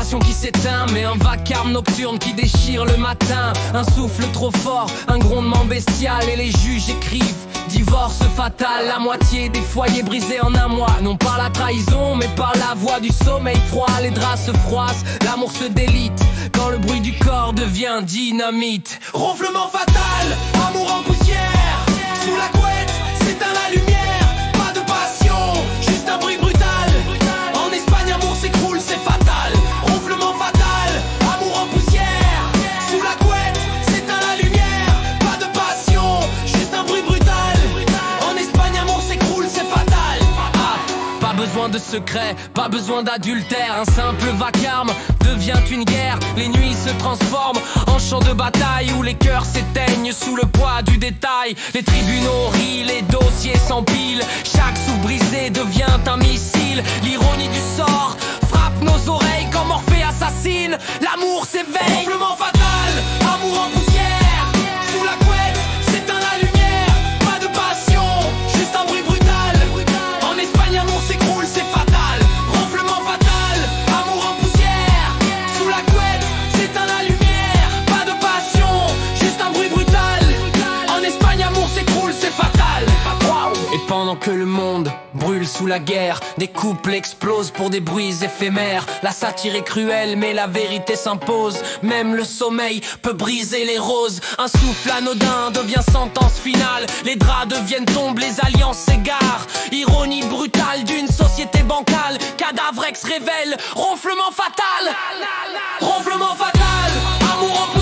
passion qui s'éteint, mais un vacarme nocturne qui déchire le matin. Un souffle trop fort, un grondement bestial, et les juges écrivent divorce fatal. La moitié des foyers brisés en un mois, non par la trahison mais par la voix du sommeil froid. Les draps se froissent, l'amour se délite quand le bruit du corps devient dynamite. Ronflement fatal, amour en poussière, sous la couette s'éteint la lumière. Pas de passion, juste un bruit brutal. En Espagne amour s'écroule, c'est fatal. Ronflement fatal, amour en poussière, sous la couette s'éteint la lumière. Pas de passion, juste un bruit brutal. En Espagne amour s'écroule, c'est fatal. Pas besoin de secret, pas besoin d'adultère. Un simple vacarme devient une guerre. Les nuits se transforment en champ de bataille où les cœurs s'éteignent sous le poids du détail. Les tribunaux rient, les dossiers s'empilent. Chaque souffle brisé devient un missile. L'ironie du sort frappe nos oreilles quand Morphée assassine. L'amour s'éveille. Ronflement fatal, amour en poussière, sous la couette s'éteint la lumière. Pas de passion, juste un bruit brutal. En Espagne amour s'écroule, c'est fatal. Ronflement fatal, amour en poussière, sous la couette s'éteint la lumière. Pas de passion, juste un bruit brutal. En Espagne amour s'écroule, c'est fatal. Et pendant que le monde brûle sous la guerre, des couples explosent pour des bruits éphémères. La satire est cruelle mais la vérité s'impose. Même le sommeil peut briser les roses. Un souffle anodin devient sentence finale. Les draps deviennent tombes, les alliances s'égarent. Ironie brutale d'une société bancale. Cadavre ex révèle, ronflement fatal. Ronflement fatal, amour en